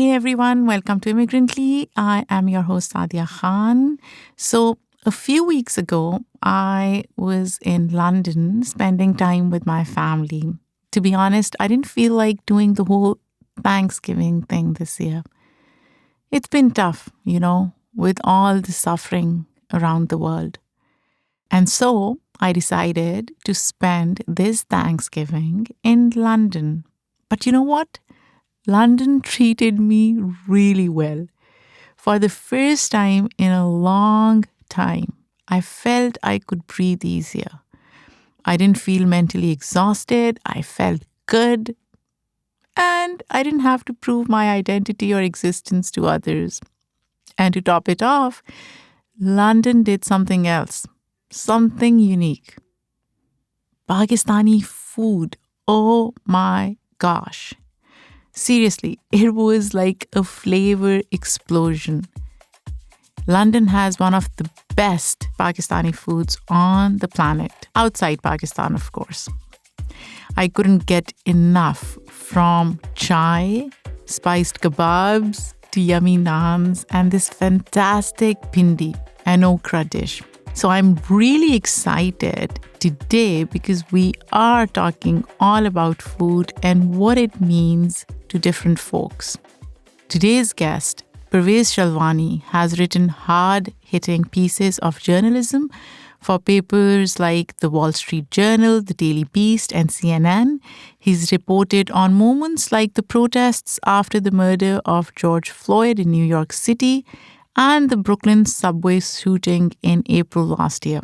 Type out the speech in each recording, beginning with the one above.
Hey everyone, welcome to Immigrantly. I am your host Sadia Khan. So a few weeks ago, I was in London spending time with my family. To be honest, I didn't feel like doing the whole Thanksgiving thing this year. It's been tough, with all the suffering around the world. And so I decided to spend this Thanksgiving in London. But you know what? London treated me really well. For the first time in a long time, I felt I could breathe easier. I didn't feel mentally exhausted. I felt good. And I didn't have to prove my identity or existence to others. And to top it off, London did something else, something unique. Pakistani food. Oh my gosh. Seriously, it was like a flavor explosion. London has one of the best Pakistani foods on the planet, outside Pakistan, of course. I couldn't get enough, from chai, spiced kebabs, to yummy naans, and this fantastic pindi, an okra dish. So I'm really excited today because we are talking all about food and what it means to different folks. Today's guest, Pervaiz Shallwani, has written hard-hitting pieces of journalism for papers like the Wall Street Journal, the Daily Beast, and CNN. He's reported on moments like the protests after the murder of George Floyd in New York City and the Brooklyn subway shooting in April last year.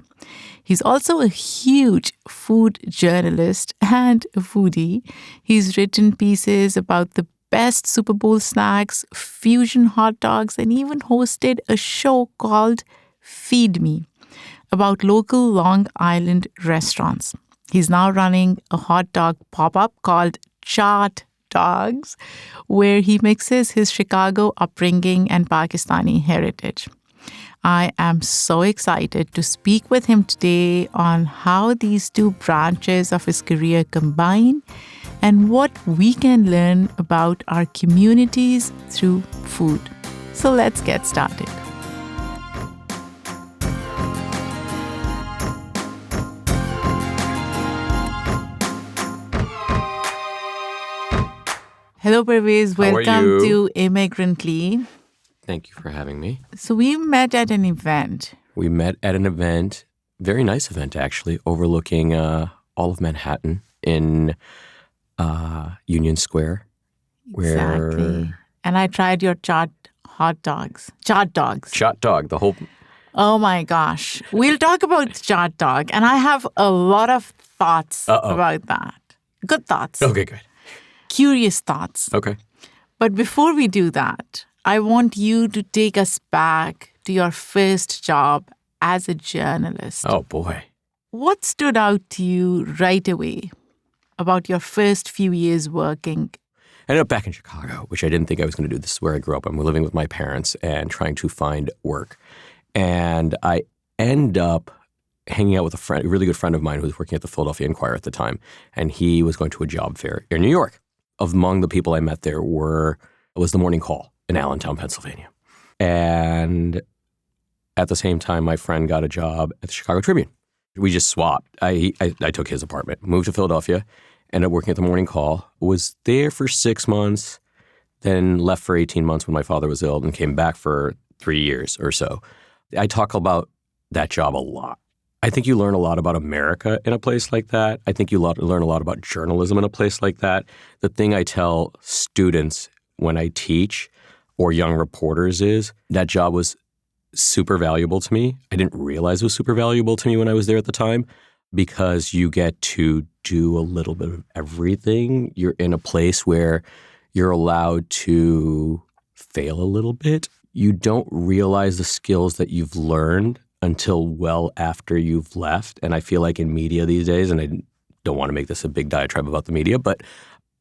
He's also a huge food journalist and a foodie. He's written pieces about the best Super Bowl snacks, fusion hot dogs, and even hosted a show called Feed Me about local Long Island restaurants. He's now running a hot dog pop-up called Chaat Dogs, where he mixes his Chicago upbringing and Pakistani heritage. I am so excited to speak with him today on how these two branches of his career combine and what we can learn about our communities through food. So let's get started. Hello, Pervaiz. Welcome to Immigrantly. Thank you for having me. So we met at an event. We met at an event, very nice event actually, overlooking all of Manhattan in Union Square. Exactly. And I tried your Chaat Dogs. Chaat Dog, the whole... Oh my gosh. We'll talk about Chaat Dog. And I have a lot of thoughts about that. Good thoughts. Okay, good. Curious thoughts. Okay. But before we do that, I want you to take us back to your first job as a journalist. Oh, boy. What stood out to you right away about your first few years working? I ended up back in Chicago, which I didn't think I was going to do. This is where I grew up. I'm living with my parents and trying to find work. And I end up hanging out with a really good friend of mine who was working at the Philadelphia Inquirer at the time. And he was going to a job fair in New York. Among the people I met there was the Morning Call in Allentown, Pennsylvania. And at the same time, my friend got a job at the Chicago Tribune. We just swapped. I took his apartment, moved to Philadelphia, ended up working at the Morning Call, was there for 6 months, then left for 18 months when my father was ill and came back for 3 years or so. I talk about that job a lot. I think you learn a lot about America in a place like that. I think you learn a lot about journalism in a place like that. The thing I tell students when I teach or young reporters is that job was super valuable to me. I didn't realize it was super valuable to me when I was there at the time because you get to do a little bit of everything. You're in a place where you're allowed to fail a little bit. You don't realize the skills that you've learned until well after you've left. And I feel like in media these days, and I don't want to make this a big diatribe about the media, but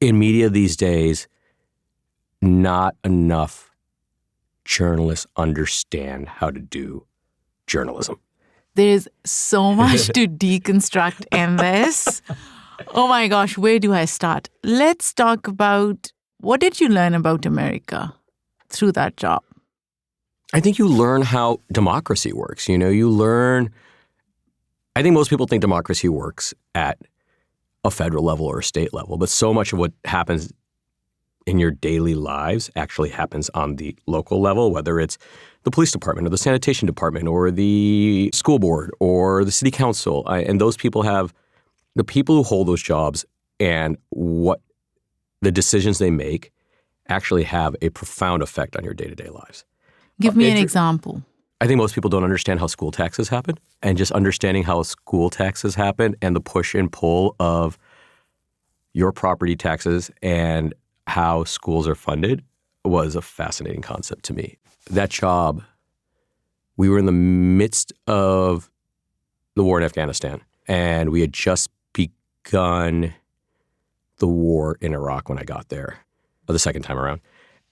in media these days, not enough journalists understand how to do journalism. There's so much to deconstruct in this. Oh my gosh, where do I start? Let's talk about, what did you learn about America through that job? I think you learn how democracy works. You learn. I think most people think democracy works at a federal level or a state level, but so much of what happens in your daily lives actually happens on the local level, whether it's the police department or the sanitation department or the school board or the city council. And those people the people who hold those jobs and what the decisions they make actually have a profound effect on your day-to-day lives. Give me an example. I think most people don't understand how school taxes happen, and just understanding how school taxes happen and the push and pull of your property taxes and how schools are funded was a fascinating concept to me. That job, we were in the midst of the war in Afghanistan, and we had just begun the war in Iraq when I got there, the second time around.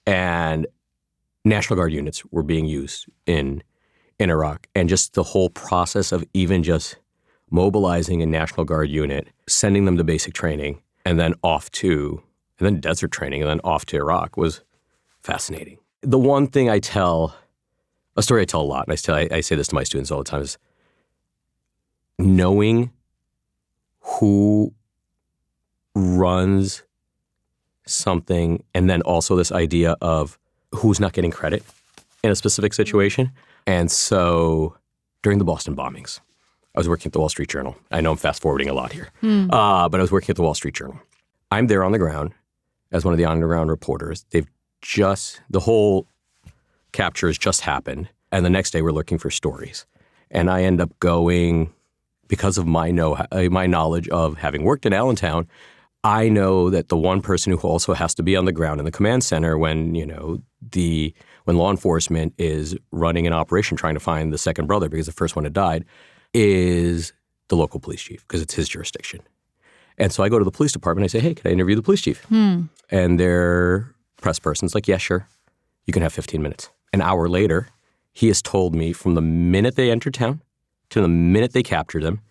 And National Guard units were being used in Iraq. And just the whole process of even just mobilizing a National Guard unit, sending them to basic training, and then desert training, and then off to Iraq was fascinating. The one thing a story I tell a lot, and I say this to my students all the time, is knowing who runs something, and then also this idea of who's not getting credit in a specific situation. And so during the Boston bombings, I was working at the Wall Street Journal. I know I'm fast forwarding a lot here, but I was working at the Wall Street Journal. I'm there on the ground as one of the on-the-ground reporters. The whole capture has just happened. And the next day we're looking for stories. And I end up going, because of my knowledge of having worked in Allentown, I know that the one person who also has to be on the ground in the command center when law enforcement is running an operation trying to find the second brother because the first one had died is the local police chief, because it's his jurisdiction. And so I go to the police department and I say, hey, can I interview the police chief? And their press person's like, yeah, sure. You can have 15 minutes. An hour later, he has told me from the minute they entered town to the minute they captured him.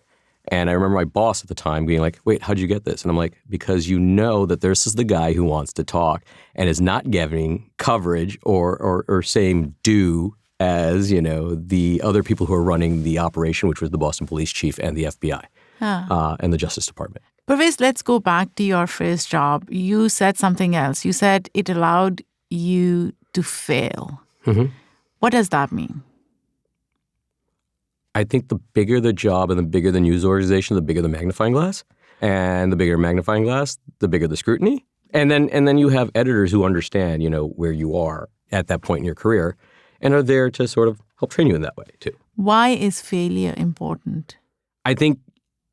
And I remember my boss at the time being like, wait, how'd you get this? And I'm like, because you know that this is the guy who wants to talk and is not giving coverage or same due as, the other people who are running the operation, which was the Boston police chief and the FBI and the Justice Department. Pervaiz, let's go back to your first job. You said something else. You said it allowed you to fail. Mm-hmm. What does that mean? I think the bigger the job and the bigger the news organization, the bigger the magnifying glass. And the bigger magnifying glass, the bigger the scrutiny. And then you have editors who understand, where you are at that point in your career and are there to sort of help train you in that way too. Why is failure important? I think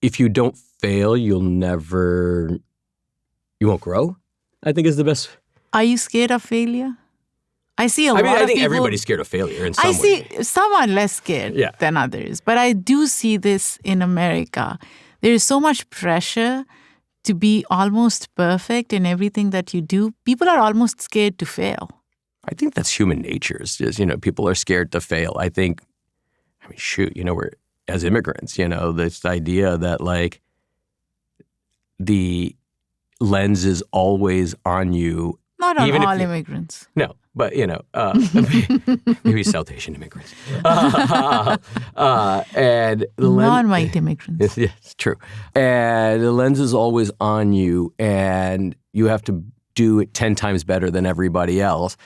if you don't fail, you won't grow, I think is the best. Are you scared of failure? I see a lot of people. I think everybody's scared of failure in some way. I see some are less scared than others, but I do see this in America. There is so much pressure to be almost perfect in everything that you do. People are almost scared to fail. I think that's human nature. It's just, people are scared to fail. We're as immigrants, this idea that the lens is always on you. Not on all immigrants. No, but, maybe South Asian immigrants. And the non-white immigrants. Yeah, it's true. And the lens is always on you, and you have to do it 10 times better than everybody else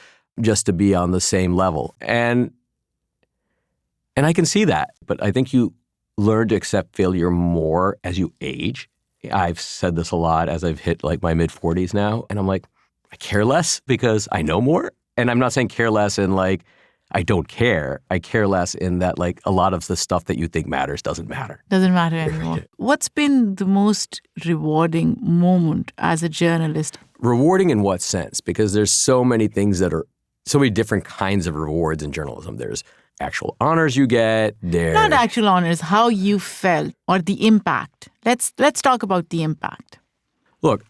just to be on the same level. And I can see that, but I think you learn to accept failure more as you age. I've said this a lot as I've hit my mid-40s now, and I'm like, I care less because I know more. And I'm not saying care less in I don't care. I care less in that a lot of the stuff that you think matters doesn't matter. Doesn't matter anymore. What's been the most rewarding moment as a journalist? Rewarding in what sense? Because there's so many things that are, so many different kinds of rewards in journalism. There's actual honors you get. Not actual honors, how you felt or the impact. Let's talk about the impact. Look,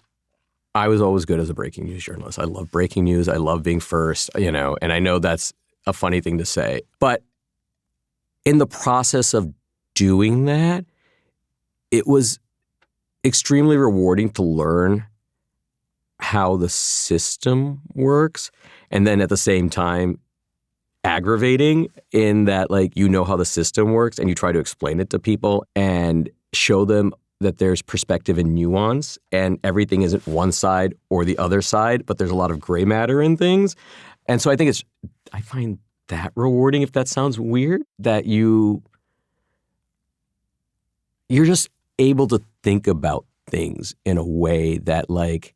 I was always good as a breaking news journalist. I love breaking news. I love being first, and I know that's a funny thing to say. But in the process of doing that, it was extremely rewarding to learn how the system works, and then at the same time aggravating in that, like, you know how the system works and you try to explain it to people and show them that there's perspective and nuance and everything isn't one side or the other side, but there's a lot of gray matter in things. And so I find that rewarding, if that sounds weird, that you're just able to think about things in a way that, like,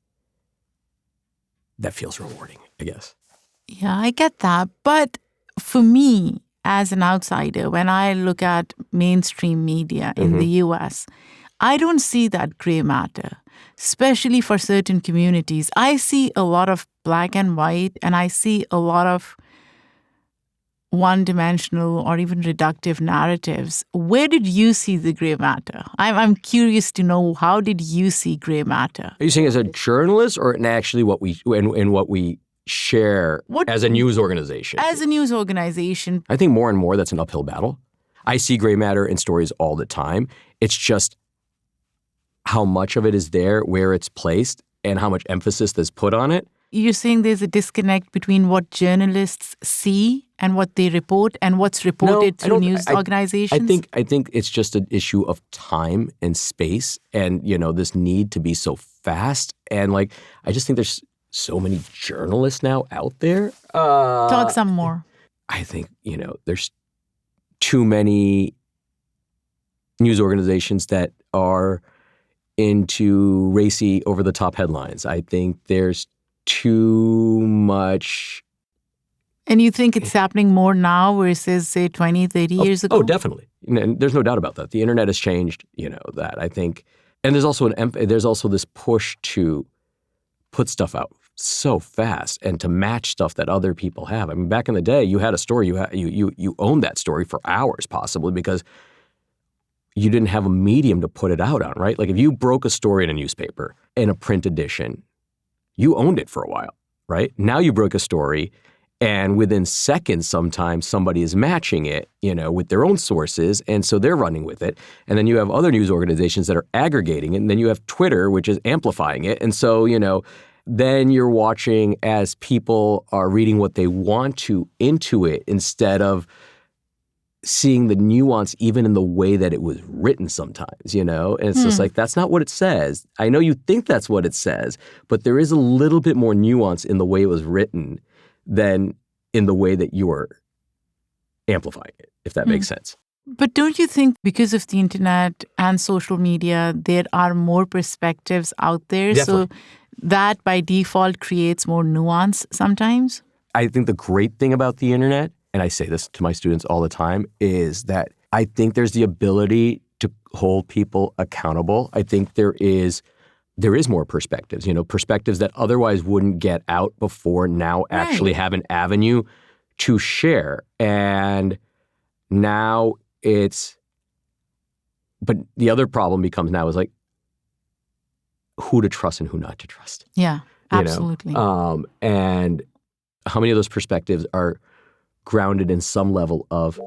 that feels rewarding, I guess. Yeah, I get that. But for me, as an outsider, when I look at mainstream media in the US, I don't see that gray matter, especially for certain communities. I see a lot of black and white, and I see a lot of one-dimensional or even reductive narratives. Where did you see the gray matter? I'm curious to know, how did you see gray matter? Are you saying as a journalist, or in actually what we share as a news organization? As a news organization. I think more and more that's an uphill battle. I see gray matter in stories all the time. It's just how much of it is there, where it's placed, and how much emphasis there's put on it. You're saying there's a disconnect between what journalists see and what they report and what's reported through news organizations? I think it's just an issue of time and space and, this need to be so fast. And, like, I just think there's so many journalists now out there. Talk some more. I think, there's too many news organizations that are into racy, over-the-top headlines. I think there's too much. And you think it's happening more now versus, say, 20, 30 years ago? Oh, definitely. And there's no doubt about that. The internet has changed, that, I think. And there's also this push to put stuff out so fast and to match stuff that other people have. I mean, back in the day, you had a story, you owned that story for hours possibly because you didn't have a medium to put it out on, right? Like, if you broke a story in a newspaper in a print edition, you owned it for a while, right? Now you broke a story, and within seconds, sometimes somebody is matching it, with their own sources, and so they're running with it. And then you have other news organizations that are aggregating it, and then you have Twitter, which is amplifying it. And so, then you're watching as people are reading what they want to into it instead of seeing the nuance even in the way that it was written sometimes, and it's just like, that's not what it says. I know you think that's what it says, but there is a little bit more nuance in the way it was written than in the way that you are amplifying it, if that makes sense. But don't you think because of the internet and social media, there are more perspectives out there? Definitely. So that by default creates more nuance sometimes? I think the great thing about the internet, and I say this to my students all the time, is that I think there's the ability to hold people accountable. I think there is more perspectives, perspectives that otherwise wouldn't get out before now actually have an avenue to share. And now but the other problem becomes now is, like, who to trust and who not to trust. Yeah, absolutely. And how many of those perspectives are grounded in some level of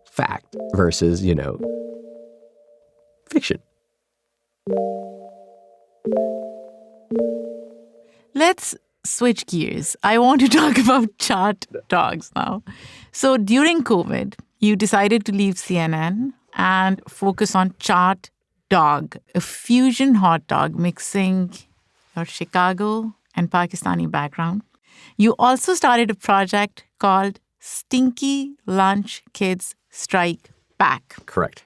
fact versus, fiction. Let's switch gears. I want to talk about Chaat Dogs now. So during COVID, you decided to leave CNN and focus on Chaat Dog, a fusion hot dog mixing your Chicago and Pakistani background. You also started a project called Stinky Lunch Kids Strike Back. Correct.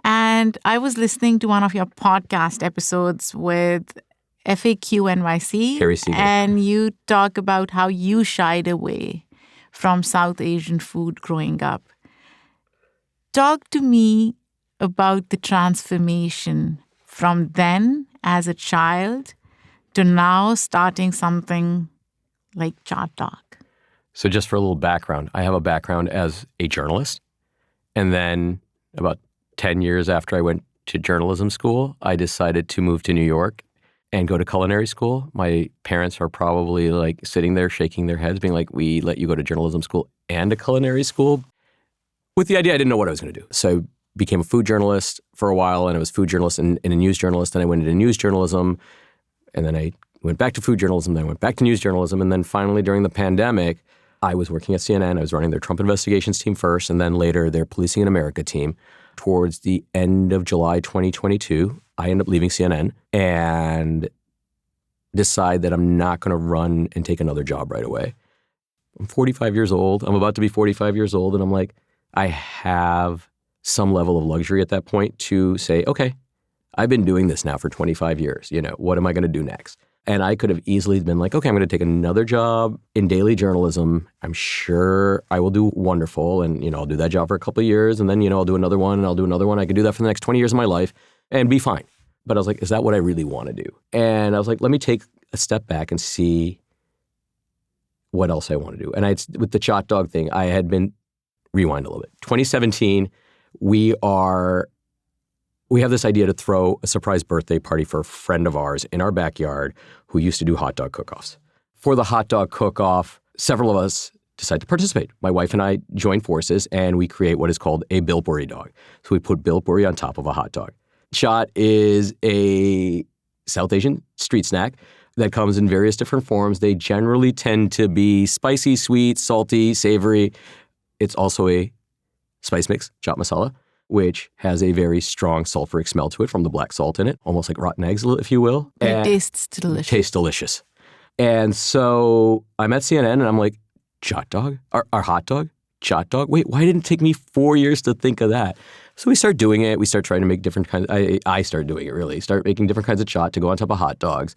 And I was listening to one of your podcast episodes with FAQ NYC. Harry Siegel. And you talk about how you shied away from South Asian food growing up. Talk to me about the transformation from then as a child to now starting something like Chaat Dog. So just for a little background, I have a background as a journalist. And then about 10 years after I went to journalism school, I decided to move to New York and go to culinary school. My parents are probably like sitting there shaking their heads, being like, we let you go to journalism school and a culinary school? With the idea I didn't know what I was going to do. So I became a food journalist for a while, and I was food journalist and a news journalist. And I went into news journalism, and then I went back to food journalism, then I went back to news journalism, and then finally during the pandemic, I was working at CNN. I was running their Trump investigations team first, and then later their Policing in America team. Towards the end of July 2022, I ended up leaving CNN and decide that I'm not going to run and take another job right away. I'm 45 years old. I'm about to be 45 years old, and I'm like, I have some level of luxury at that point to say, okay, I've been doing this now for 25 years. What am I going to do next? And I could have easily been like, okay, I'm going to take another job in daily journalism. I'm sure I will do wonderful. And, I'll do that job for a couple of years. And then, I'll do another one and I'll do another one. I could do that for the next 20 years of my life and be fine. But I was like, is that what I really want to do? And I was like, let me take a step back and see what else I want to do. And with the Chaat Dog thing, I had been, rewind a little bit. 2017, we have this idea to throw a surprise birthday party for a friend of ours in our backyard who used to do hot dog cook-offs. For the hot dog cook-off, several of us decide to participate. My wife and I join forces and we create what is called a biltburi dog. So we put biltburi on top of a hot dog. Chaat is a South Asian street snack that comes in various different forms. They generally tend to be spicy, sweet, salty, savory. It's also a spice mix, chaat masala, which has a very strong sulfuric smell to it from the black salt in it, almost like rotten eggs, if you will. It tastes delicious. Tastes delicious. And so I'm at CNN and I'm like, Chaat Dog? Our hot dog? Chaat Dog? Wait, why didn't it take me 4 years to think of that? So we start doing it. We start trying to make different kinds. I start doing it, really. Start making different kinds of chaat to go on top of hot dogs.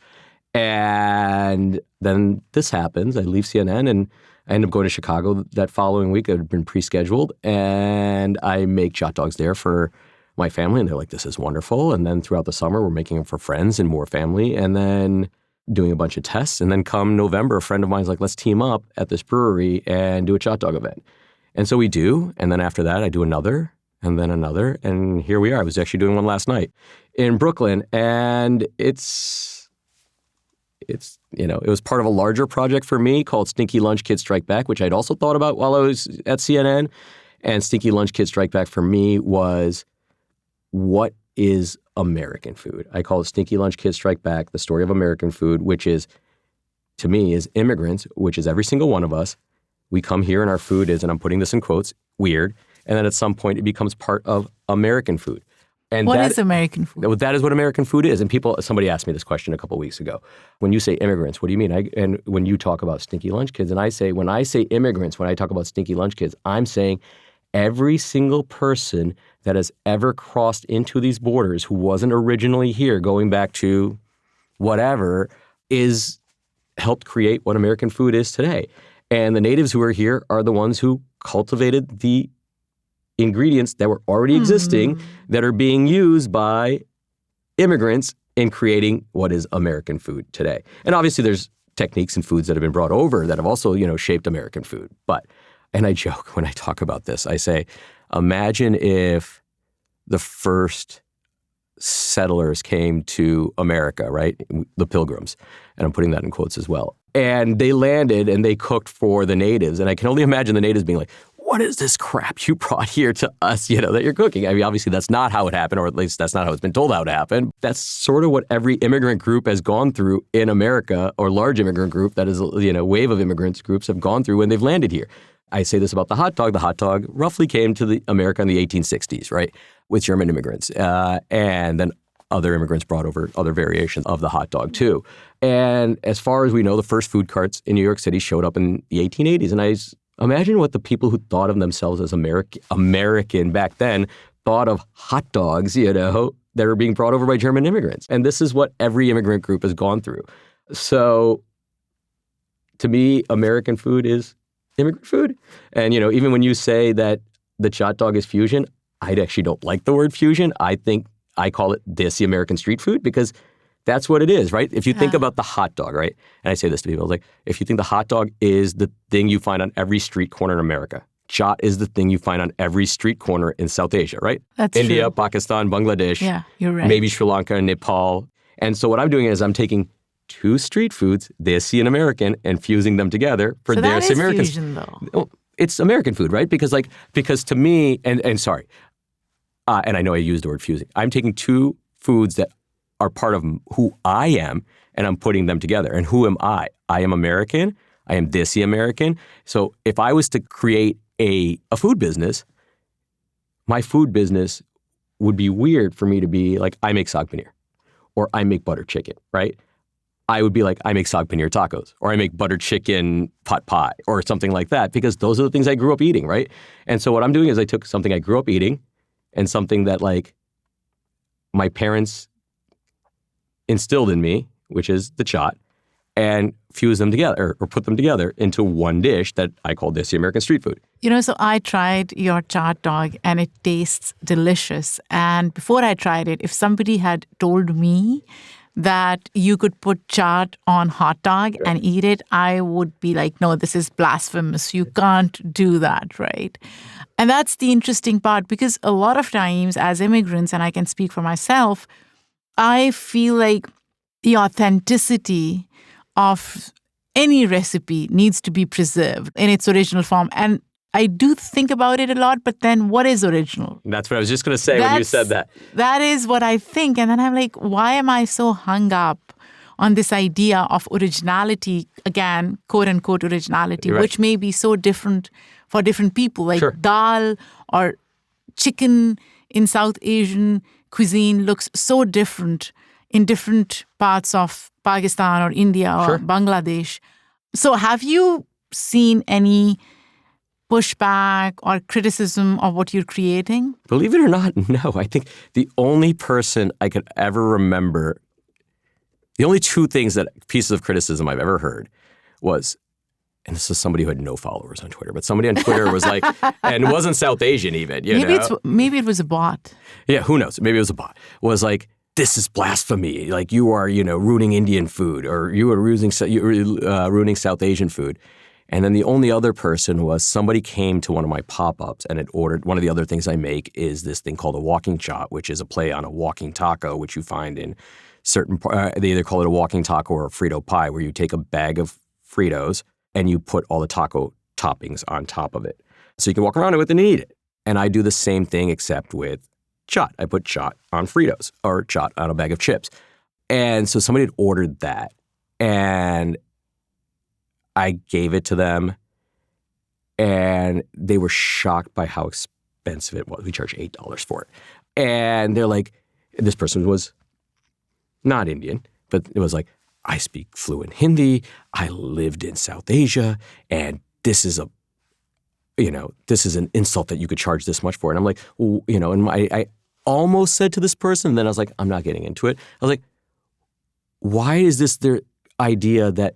And then this happens. I leave CNN and I end up going to Chicago that following week. It had been pre-scheduled, and I make Chaat Dogs there for my family, and they're like, this is wonderful. And then throughout the summer, we're making them for friends and more family, and then doing a bunch of tests. And then come November, a friend of mine's like, let's team up at this brewery and do a Chaat Dog event. And so we do, and then after that, I do another, and then another, and here we are. I was actually doing one last night in Brooklyn, and it was part of a larger project for me called Stinky Lunch Kids Strike Back, which I'd also thought about while I was at CNN. And Stinky Lunch Kids Strike Back for me was, what is American food? I call it Stinky Lunch Kids Strike Back, the story of American food, which is, to me, is immigrants, which is every single one of us. We come here and our food is, and I'm putting this in quotes, weird. And then at some point it becomes part of American food. And what is American food? That is what American food is. And somebody asked me this question a couple of weeks ago. When you say immigrants, what do you mean? And when you talk about Stinky Lunch Kids, and when I say immigrants, when I talk about Stinky Lunch Kids, I'm saying every single person that has ever crossed into these borders who wasn't originally here, going back to whatever, is helped create what American food is today. And the natives who are here are the ones who cultivated the ingredients that were already existing that are being used by immigrants in creating what is American food today. And obviously there's techniques and foods that have been brought over that have also, shaped American food. And I joke when I talk about this, I say, imagine if the first settlers came to America, right? The Pilgrims. And I'm putting that in quotes as well. And they landed and they cooked for the natives. And I can only imagine the natives being like, what is this crap you brought here to us, that you're cooking? I mean, obviously that's not how it happened, or at least that's not how it's been told how it happened. That's sort of what every immigrant group has gone through in America, or large immigrant group, that is, wave of immigrants groups have gone through when they've landed here. I say this about the hot dog. The hot dog roughly came to America in the 1860s, right, with German immigrants. And then other immigrants brought over other variations of the hot dog too. And as far as we know, the first food carts in New York City showed up in the 1880s. And I imagine what the people who thought of themselves as American back then thought of hot dogs, that are being brought over by German immigrants. And this is what every immigrant group has gone through. So to me, American food is immigrant food. And, even when you say that the Chaat Dog is fusion, I actually don't like the word fusion. I think I call it the American street food, because that's what it is, right? If you think about the hot dog, right? And I say this to people, like, if you think the hot dog is the thing you find on every street corner in America, chaat is the thing you find on every street corner in South Asia, right? That's India, true. Pakistan, Bangladesh. Yeah, you're right. Maybe Sri Lanka and Nepal. And so what I'm doing is I'm taking two street foods, Desi and American, and fusing them together for so that is American fusion, though. Well, it's American food, right? Because to me, and sorry, and I know I used the word fusing. I'm taking two foods that are part of who I am, and I'm putting them together. And who am I? I am American. I am desi American. So if I was to create a food business, my food business would be weird for me to be like, I make saag paneer or I make butter chicken, right? I would be like, I make saag paneer tacos or I make butter chicken pot pie or something like that, because those are the things I grew up eating, right? And so what I'm doing is I took something I grew up eating and something that like my parents instilled in me, which is the chaat, and fuse them together or put them together into one dish that I call desi American street food. So I tried your Chaat Dog and it tastes delicious. And before I tried it, if somebody had told me that you could put chaat on hot dog and eat it, I would be like, no, this is blasphemous. You can't do that, right? And that's the interesting part, because a lot of times as immigrants, and I can speak for myself, I feel like the authenticity of any recipe needs to be preserved in its original form. And I do think about it a lot, but then what is original? That's what I was just going to say when you said that. That is what I think. And then I'm like, why am I so hung up on this idea of originality, again, quote unquote originality, right, which may be so different for different people, like sure, dal or chicken in South Asian cuisine looks so different in different parts of Pakistan or India or sure, Bangladesh. So have you seen any pushback or criticism of what you're creating? Believe it or not, no. I think the only person I could ever remember, the only two pieces of criticism I've ever heard was, and this is somebody who had no followers on Twitter, but somebody on Twitter was like, and it wasn't South Asian even, Maybe it was a bot. Yeah, who knows? Maybe it was a bot. Was like, this is blasphemy. Like you are, ruining Indian food, or you are ruining South Asian food. And then the only other person was somebody came to one of my pop-ups and had ordered, one of the other things I make is this thing called a walking chaat, which is a play on a walking taco, which you find in certain, they either call it a walking taco or a Frito pie, where you take a bag of Fritos and you put all the taco toppings on top of it. So you can walk around with it and eat it. And I do the same thing except with chaat. I put chaat on Fritos or chaat on a bag of chips. And so somebody had ordered that. And I gave it to them, and they were shocked by how expensive it was. We charged $8 for it. And they're like, this person was not Indian, but it was like, I speak fluent Hindi, I lived in South Asia, and this is an insult that you could charge this much for. And I'm like, and I almost said to this person, and then I was like, I'm not getting into it. I was like, why is this their idea that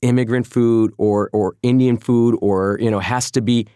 immigrant food or Indian food or, has to be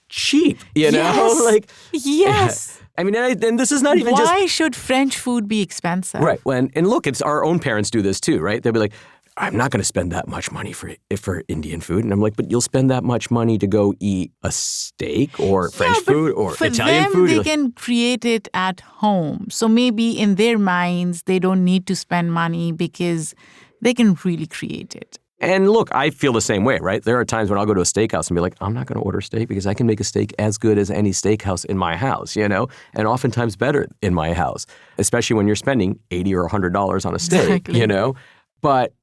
cheap, Yes. Like, yes. I mean, and this is not even Why should French food be expensive? Right. And look, it's our own parents do this too, right? They'll be like, I'm not going to spend that much money for Indian food. And I'm like, but you'll spend that much money to go eat a steak or French food or Italian food. They can create it at home. So maybe in their minds, they don't need to spend money because they can really create it. And look, I feel the same way, right? There are times when I'll go to a steakhouse and be like, I'm not going to order steak because I can make a steak as good as any steakhouse in my house, and oftentimes better in my house, especially when you're spending $80 or $100 on a steak, Exactly. But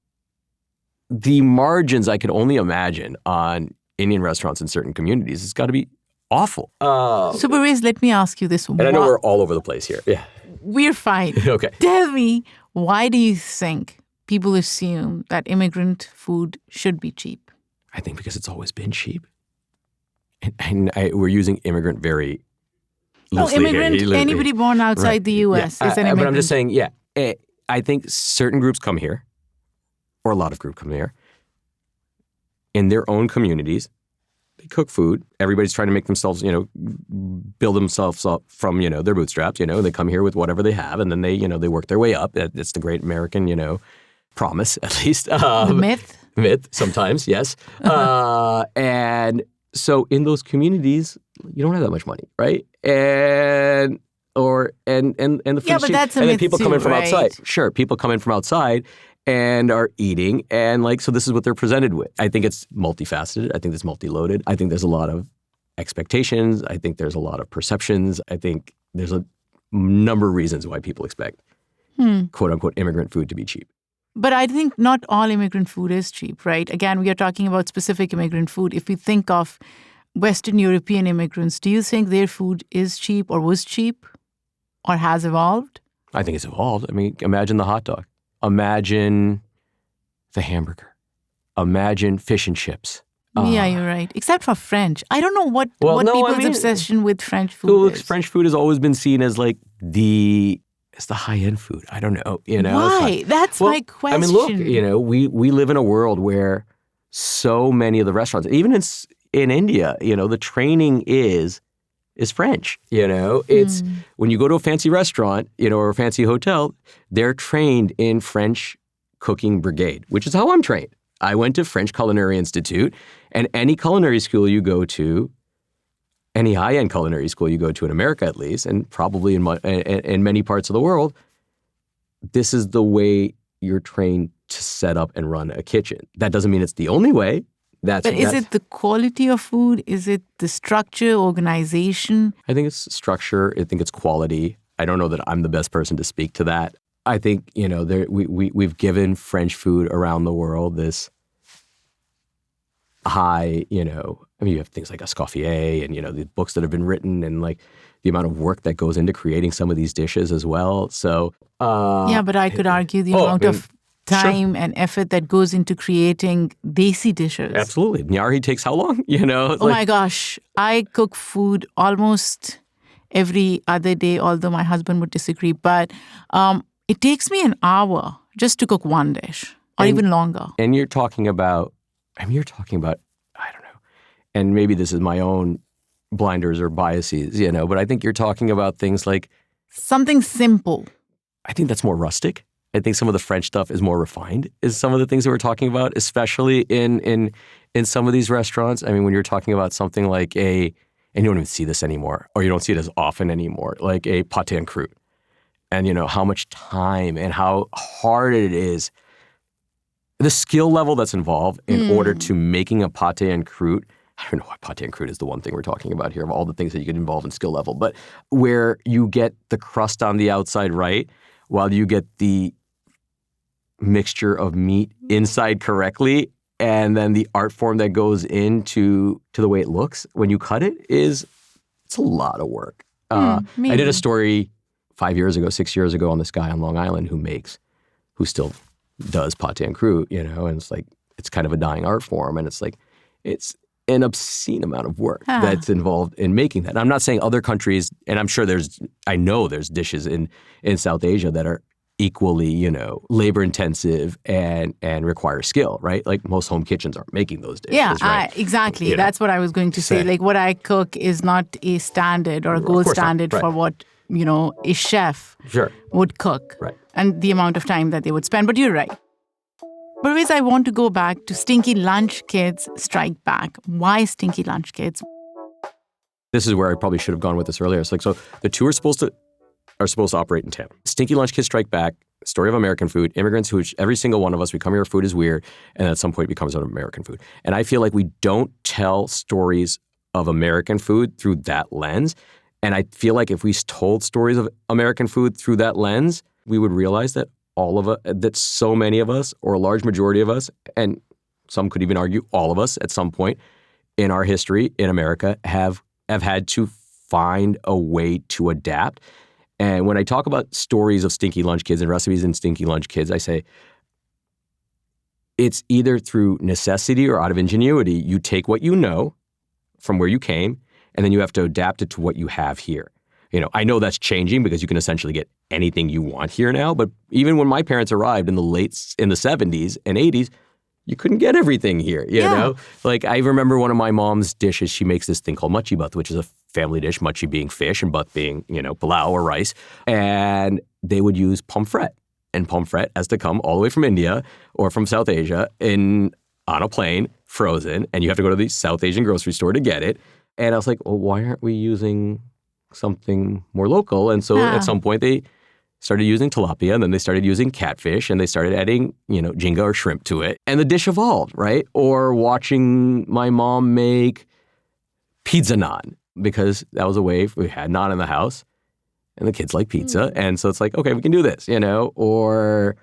the margins I could only imagine on Indian restaurants in certain communities has got to be awful. So, Pervaiz, let me ask you this one. And I know we're all over the place here. Yeah. We're fine. Okay. Tell me, why do you think people assume that immigrant food should be cheap? I think because it's always been cheap. And we're using immigrant very loosely. Anybody born outside the U.S. is an immigrant. But I'm just saying, I think certain groups come here, or a lot of groups come here, in their own communities. They cook food. Everybody's trying to make themselves, build themselves up from, their bootstraps. They come here with whatever they have, and then they work their way up. It's the great American, promise, at least. The myth? Myth, sometimes, yes. And so in those communities, you don't have that much money, right? And the food but that's a and then myth people too, come in from right? outside. Sure, people come in from outside and are eating, and so this is what they're presented with. I think it's multifaceted. I think it's multi-loaded. I think there's a lot of expectations. I think there's a lot of perceptions. I think there's a number of reasons why people expect quote unquote immigrant food to be cheap. But I think not all immigrant food is cheap, right? Again, we are talking about specific immigrant food. If we think of Western European immigrants, do you think their food is cheap or was cheap or has evolved? I think it's evolved. I mean, imagine the hot dog. Imagine the hamburger. Imagine fish and chips. Yeah, you're right. Except for French. I don't know what people's obsession with French food is. French food has always been seen as like it's the high-end food. I don't know. Why? That's my question. I mean, look, we live in a world where so many of the restaurants, even in India, the training is French. It's when you go to a fancy restaurant, or a fancy hotel, they're trained in French cooking brigade, which is how I'm trained. I went to French Culinary Institute, and any culinary school you go to, any high-end culinary school you go to in America at least, and probably in many parts of the world, this is the way you're trained to set up and run a kitchen. That doesn't mean it's the only way. But is it the quality of food? Is it the structure, organization? I think it's structure. I think it's quality. I don't know that I'm the best person to speak to that. I think, we've given French food around the world this high, you have things like Escoffier and, the books that have been written and like the amount of work that goes into creating some of these dishes as well. So, yeah, but I could argue the amount of time and effort that goes into creating desi dishes. Absolutely. Nyari takes how long? My gosh. I cook food almost every other day, although my husband would disagree. But it takes me an hour just to cook one dish or even longer. And you're talking about, I don't know, and maybe this is my own blinders or biases, but I think you're talking about things like something simple. I think that's more rustic. I think some of the French stuff is more refined, is some of the things that we're talking about, especially in some of these restaurants. I mean, when you're talking about something like and you don't even see this anymore, or you don't see it as often anymore, like a pâté en croûte. And, how much time and how hard it is, the skill level that's involved in order to making a pâté en croûte. I don't know why pâté en croûte is the one thing we're talking about here of all the things that you get involved in skill level, but where you get the crust on the outside right, while you get the mixture of meat inside correctly, and then the art form that goes into the way it looks when you cut it's a lot of work. I did a story 6 years ago on this guy on Long Island who still does pâté en croûte, and it's like, it's kind of a dying art form, and it's like, it's an obscene amount of work that's involved in making that. And I'm not saying other countries, and I know there's dishes in South Asia that are equally, labor intensive and require skill, right? Like most home kitchens aren't making those dishes. Yeah, right? Exactly. That's what I was going to say. Like what I cook is not a standard or a gold standard for what, a chef would cook. Right. And the amount of time that they would spend. But you're right. Pervaiz, I want to go back to Stinky Lunch Kids Strike Back. Why Stinky Lunch Kids? This is where I probably should have gone with this earlier. It's like, so the two are supposed to operate in tandem. Stinky Lunch Kids Strike Back, story of American food, immigrants who, every single one of us, we come here, food is weird, and at some point becomes American food. And I feel like we don't tell stories of American food through that lens. And I feel like if we told stories of American food through that lens, we would realize that that so many of us, or a large majority of us, and some could even argue all of us at some point in our history in America have had to find a way to adapt. And when I talk about stories of Stinky Lunch Kids and recipes in Stinky Lunch Kids, I say it's either through necessity or out of ingenuity. You take what you know from where you came, and then you have to adapt it to what you have here. I know that's changing because you can essentially get anything you want here now. But even when my parents arrived in the 70s and 80s, you couldn't get everything here, you know? Like, I remember one of my mom's dishes, she makes this thing called machi bhat, which is a family dish, machi being fish and bhat being, pilau or rice. And they would use pomfret. And pomfret has to come all the way from India or from South Asia on a plane, frozen. And you have to go to the South Asian grocery store to get it. And I was like, well, why aren't we using something more local? And so at some point they started using tilapia, and then they started using catfish, and they started adding, jinga or shrimp to it. And the dish evolved, right? Or watching my mom make pizza naan, because that was a way we had naan in the house, and the kids like pizza. And so it's like, okay, we can do this, Or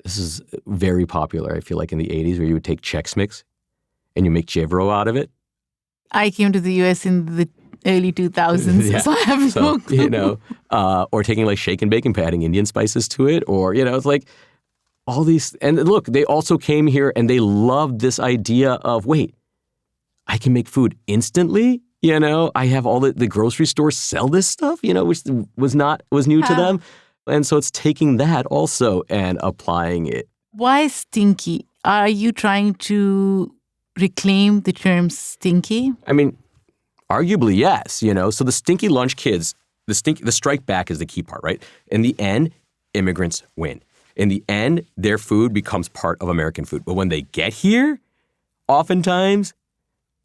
This is very popular, I feel like, in the 80s, where you would take Chex Mix and you make Jevro out of it. I came to the US in the early 2000s, Yeah. so I have no clue. Or taking like shake and bake and adding Indian spices to it, or, it's like all these. And look, they also came here and they loved this idea of, wait, I can make food instantly. I have all the grocery stores sell this stuff, which was new to them. And so it's taking that also and applying it. Why stinky? Are you trying to reclaim the term stinky? I mean, arguably, yes. So the stinky lunch kids, the strike back is the key part, right? In the end, immigrants win. In the end, their food becomes part of American food. But when they get here, oftentimes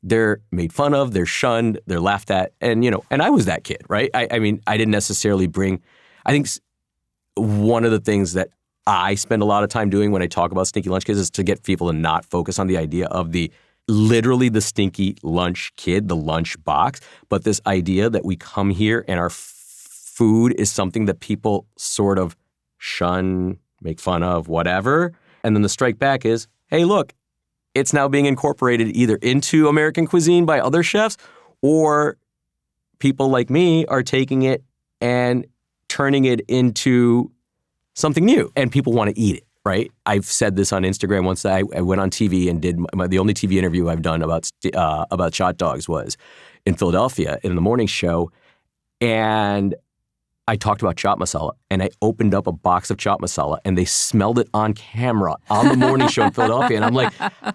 they're made fun of, they're shunned, they're laughed at. And, and I was that kid, right? I mean, I didn't necessarily I think one of the things that I spend a lot of time doing when I talk about stinky lunch kids is to get people to not focus on the idea of literally the stinky lunch kid, the lunch box, but this idea that we come here and our food is something that people sort of shun, make fun of, whatever. And then the strike back is, hey, look, it's now being incorporated either into American cuisine by other chefs, or people like me are taking it and turning it into something new, and people want to eat it, right? I've said this on Instagram once. I went on TV and did the only TV interview I've done about Chaat Dogs was in Philadelphia in the morning show, and I talked about chaat masala, and I opened up a box of chaat masala, and they smelled it on camera on the morning show in Philadelphia. And I'm like,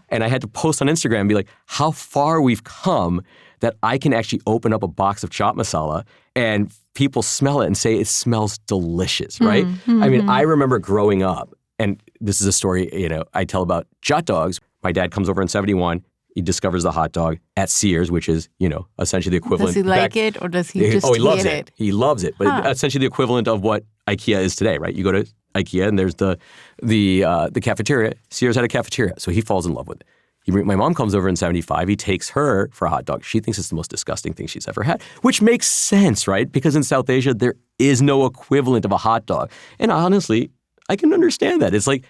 and I had to post on Instagram and be like, how far we've come that I can actually open up a box of chaat masala and people smell it and say it smells delicious, right? Mm-hmm. I mean, I remember growing up, and this is a story, I tell about Chaat Dogs. My dad comes over in 1971. He discovers the hot dog at Sears, which is, essentially the equivalent. Does he like it, or does he just he loves hate it? He loves it, but essentially the equivalent of what IKEA is today, right? You go to IKEA and there's the cafeteria. Sears had a cafeteria, so he falls in love with it. My mom comes over in 1975. He takes her for a hot dog. She thinks it's the most disgusting thing she's ever had, which makes sense, right? Because in South Asia, there is no equivalent of a hot dog. And honestly, I can understand that. It's like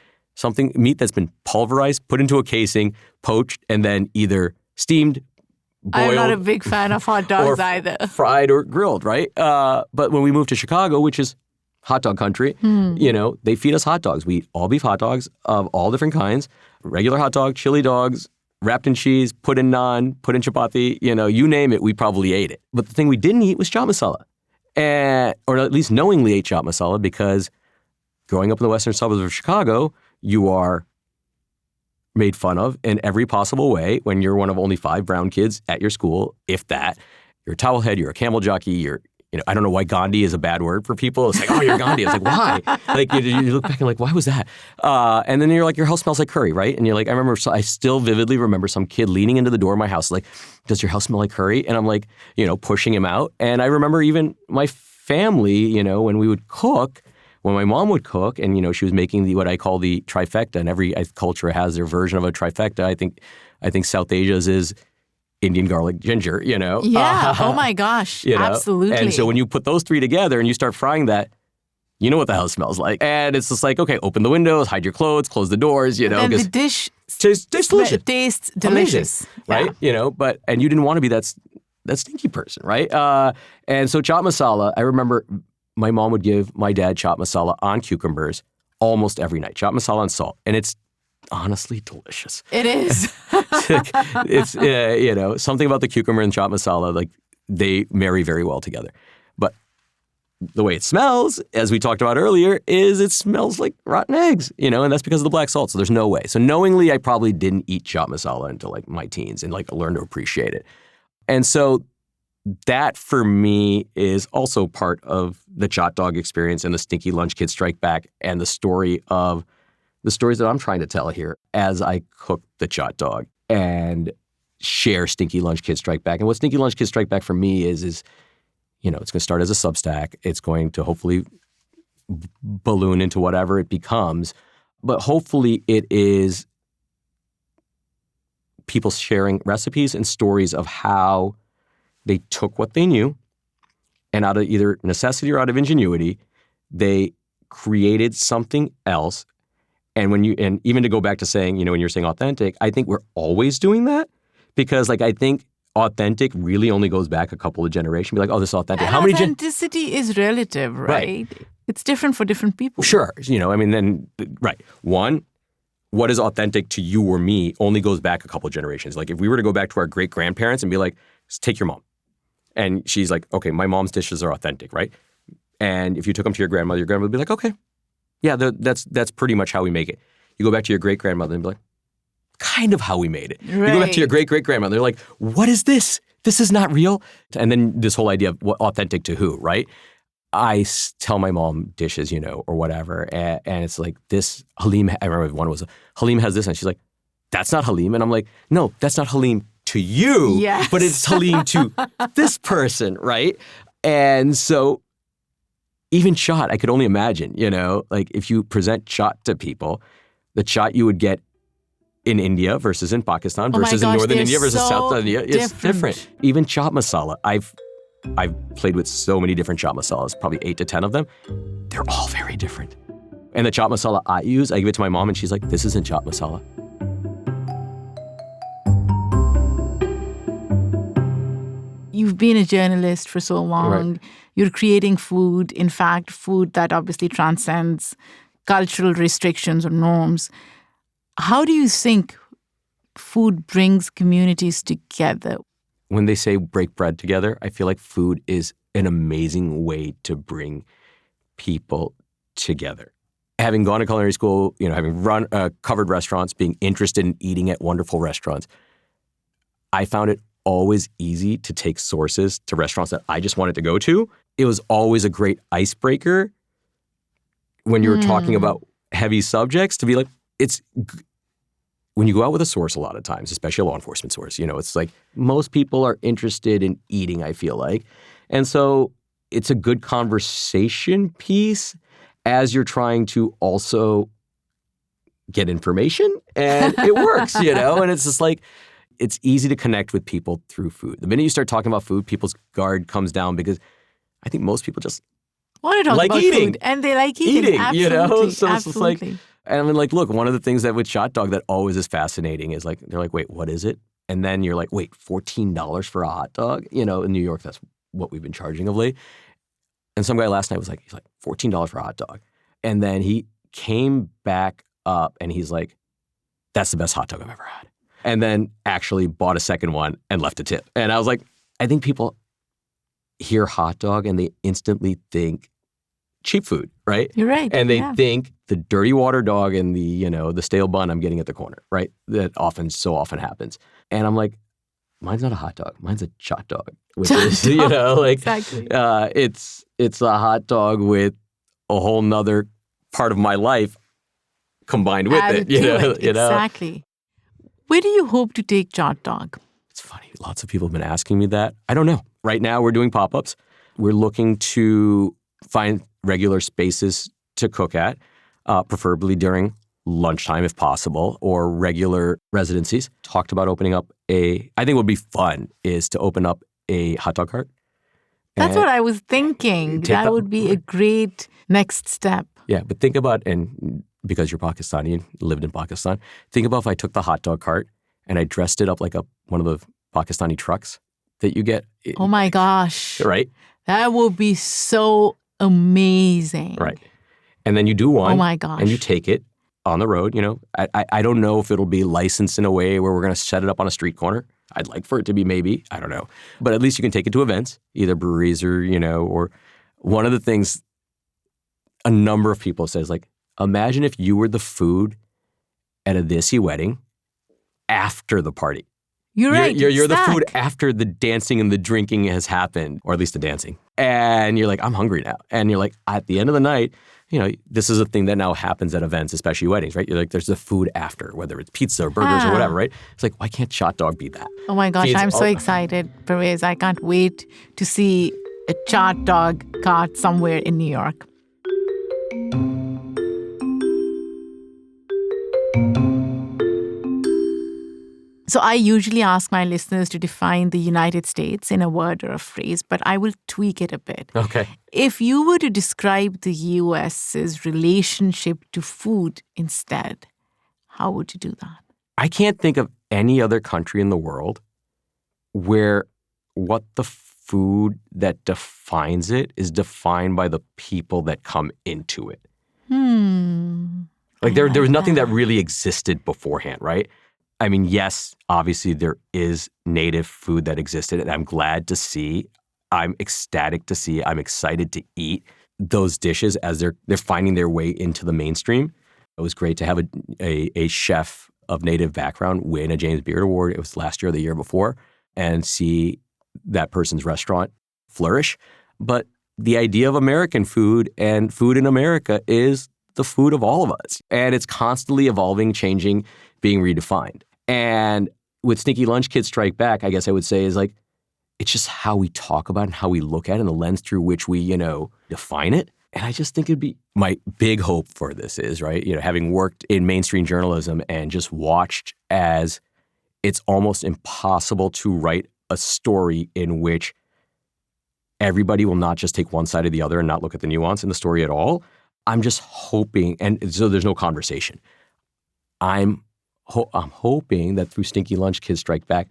meat that's been pulverized, put into a casing, poached, and then either steamed, boiled. I'm not a big fan of hot dogs either. Fried or grilled, right? But when we moved to Chicago, which is hot dog country, they feed us hot dogs. We eat all beef hot dogs of all different kinds, regular hot dog, chili dogs, wrapped in cheese, put in naan, put in chapati, you name it, we probably ate it. But the thing we didn't eat was chaat masala, or at least knowingly ate chaat masala, because growing up in the western suburbs of Chicago, you are made fun of in every possible way when you're one of only 5 brown kids at your school, if that. You're a towel head, you're a camel jockey, I don't know why Gandhi is a bad word for people. It's like, oh, you're Gandhi. It's like, why? Like, you look back and like, why was that? And then you're like, your house smells like curry, right? And you're like, I still vividly remember some kid leaning into the door of my house, like, does your house smell like curry? And I'm like, pushing him out. And I remember even my family, when we would cook, when my mom would cook, and she was making what I call the trifecta, and every culture has their version of a trifecta. I think South Asia's is Indian garlic ginger, Yeah. Oh my gosh. Absolutely. And so when you put those 3 together and you start frying that, you know what the house smells like. And it's just like, okay, open the windows, hide your clothes, close the doors, And the dish tastes delicious. Tastes delicious. Amazing, right? And you didn't want to be that stinky person, right? And so chaat masala, I remember my mom would give my dad chaat masala on cucumbers almost every night. Chaat masala and salt. And it's honestly delicious. It is. It's, something about the cucumber and chaat masala, like they marry very well together. But the way it smells, as we talked about earlier, is it smells like rotten eggs, and that's because of the black salt. So there's no way. So knowingly, I probably didn't eat chaat masala until like my teens and like learn to appreciate it. And so that for me is also part of the Chaat Dog experience and the Stinky Lunch Kid Strike Back and the stories that I'm trying to tell here as I cook the Chaat Dog and share Stinky Lunch Kid Strike Back. And what Stinky Lunch Kid Strike Back for me is it's going to start as a Substack. It's going to hopefully balloon into whatever it becomes. But hopefully it is people sharing recipes and stories of how they took what they knew and out of either necessity or out of ingenuity, they created something else And even to go back to saying, when you're saying authentic, I think we're always doing that because I think authentic really only goes back a couple of generations. Be like, oh, this is authentic. And How many authenticity is relative, right? It's different for different people. Sure. Right. One, what is authentic to you or me only goes back a couple of generations. Like if we were to go back to our great-grandparents and be like, take your mom. And she's like, okay, my mom's dishes are authentic, right? And if you took them to your grandmother would be like, okay, yeah, that's pretty much how we make it. You go back to your great-grandmother and be like, kind of how we made it. Right. You go back to your great-great-grandmother, they're like, what is this? This is not real. And then this whole idea of what authentic to who, right? I tell my mom dishes, or whatever, and it's like this Halim. I remember one was Halim has this, and she's like, "That's not Halim," and I'm like, "No, that's not Halim to you, yes. but it's Halim to this person, right?" And so, even chaat, I could only imagine, like if you present chaat to people, the chaat you would get in India versus in Pakistan versus in northern India versus South India is different. Even chaat masala, I've played with so many different chaat masalas, probably 8 to 10 of them. They're all very different. And the chaat masala I use, I give it to my mom and she's like, this isn't chaat masala. You've been a journalist for so long. Right. You're creating food, in fact, food that obviously transcends cultural restrictions or norms. How do you think food brings communities together? When they say break bread together, I feel like food is an amazing way to bring people together. Having gone to culinary school, having covered restaurants, being interested in eating at wonderful restaurants, I found it always easy to take sources to restaurants that I just wanted to go to. It was always a great icebreaker when you were talking about heavy subjects to be like, when you go out with a source a lot of times, especially a law enforcement source, it's like most people are interested in eating, I feel like. And so it's a good conversation piece as you're trying to also get information. And it works, and it's just like, it's easy to connect with people through food. The minute you start talking about food, people's guard comes down because I think most people just want to talk like about eating. Food, and they like eating. Absolutely, So it's just like, absolutely. and I mean, like, look, one of the things that with Chaat Dog that always is fascinating is like, they're like, wait, what is it? And then you're like, wait, $14 for a hot dog? In New York, that's what we've been charging of late. And some guy last night was like, he's like, $14 for a hot dog. And then he came back up and he's like, that's the best hot dog I've ever had. And then actually bought a second one and left a tip. And I was like, I think people hear hot dog and they instantly think cheap food, right? You're right. And they think the dirty water dog and the stale bun I'm getting at the corner, right? That so often happens. And I'm like, mine's not a hot dog. Mine's a chaat dog. Which is, Exactly. It's a hot dog with a whole nother part of my life combined with Added it. to it. Exactly. Where do you hope to take Chaat Dog? It's funny. Lots of people have been asking me that. I don't know. Right now, we're doing pop-ups. We're looking to find regular spaces to cook at, preferably during lunchtime if possible, or regular residencies. Talked about opening up I think what would be fun is to open up a hot dog cart. That's what I was thinking. That would be a great next step. Yeah, but think about, and because you're Pakistani and lived in Pakistan, think about if I took the hot dog cart and I dressed it up like one of the Pakistani trucks that you get. Oh my gosh. Right? That would be so amazing. Right. And then you do one. Oh my gosh. And you take it on the road. I don't know if it'll be licensed in a way where we're going to set it up on a street corner. I'd like for it to be maybe. I don't know. But at least you can take it to events, either breweries or one of the things a number of people say is like, imagine if you were the food at a Desi wedding after the party. You're right. You're the food after the dancing and the drinking has happened, or at least the dancing. And you're like, I'm hungry now. And you're like, at the end of the night, this is a thing that now happens at events, especially weddings, right? You're like, there's the food after, whether it's pizza or burgers or whatever, right? It's like, why can't Chaat Dog be that? Oh my gosh, I'm so excited, Pervaiz. I can't wait to see a Chaat Dog cart somewhere in New York. So I usually ask my listeners to define the United States in a word or a phrase, but I will tweak it a bit. Okay. If you were to describe the US's relationship to food instead, how would you do that? I can't think of any other country in the world where what the food that defines it is defined by the people that come into it. Like there was nothing that really existed beforehand, right? I mean, yes, obviously there is native food that existed, and I'm glad to see. I'm ecstatic to see. I'm excited to eat those dishes as they're finding their way into the mainstream. It was great to have a chef of native background win a James Beard Award. It was last year or the year before, and see that person's restaurant flourish. But the idea of American food and food in America is the food of all of us. And it's constantly evolving, changing, being redefined. And with Stinky Lunch Kids Strike Back, I guess I would say is like, it's just how we talk about it and how we look at it and the lens through which we, define it. And I just think it'd be my big hope for this is, right, having worked in mainstream journalism and just watched as it's almost impossible to write a story in which everybody will not just take one side or the other and not look at the nuance in the story at all. I'm just hoping, and so there's no conversation. I'm hoping that through Stinky Lunch Kids Strike Back,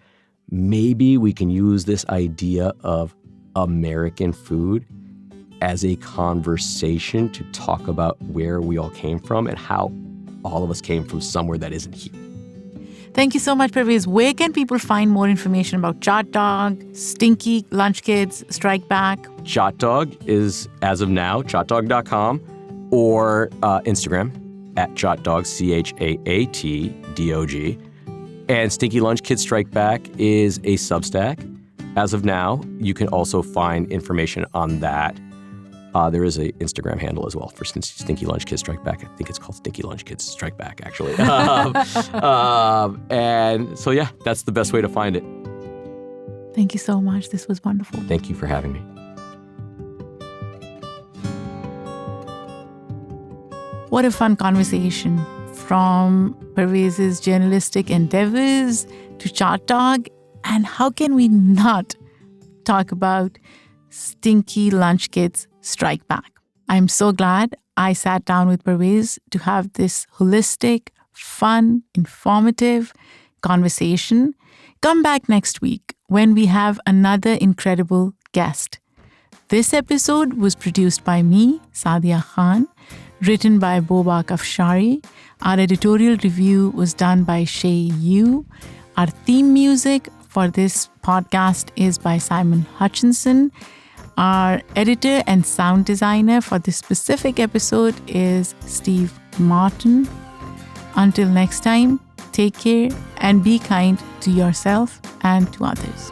maybe we can use this idea of American food as a conversation to talk about where we all came from and how all of us came from somewhere that isn't here. Thank you so much, Pervaiz. Where can people find more information about Chaat Dog, Stinky Lunch Kids Strike Back? Chaat Dog is, as of now, chaatdog.com or Instagram at Chaat Dog, CHAATDOG. And Stinky Lunch Kids Strike Back is a Substack. As of now, you can also find information on that. There is an Instagram handle as well for Stinky Lunch Kids Strike Back. I think it's called Stinky Lunch Kids Strike Back, actually. And so, yeah, that's the best way to find it. Thank you so much. This was wonderful. Thank you for having me. What a fun conversation. From Pervaiz's journalistic endeavors to Chaat Dog. And how can we not talk about Stinky Lunch Kids Strike Back? I'm so glad I sat down with Pervaiz to have this holistic, fun, informative conversation. Come back next week when we have another incredible guest. This episode was produced by me, Sadia Khan, written by Boba Kafshari. Our editorial review was done by Shay Yu. Our theme music for this podcast is by Simon Hutchinson. Our editor and sound designer for this specific episode is Steve Martin. Until next time, take care and be kind to yourself and to others.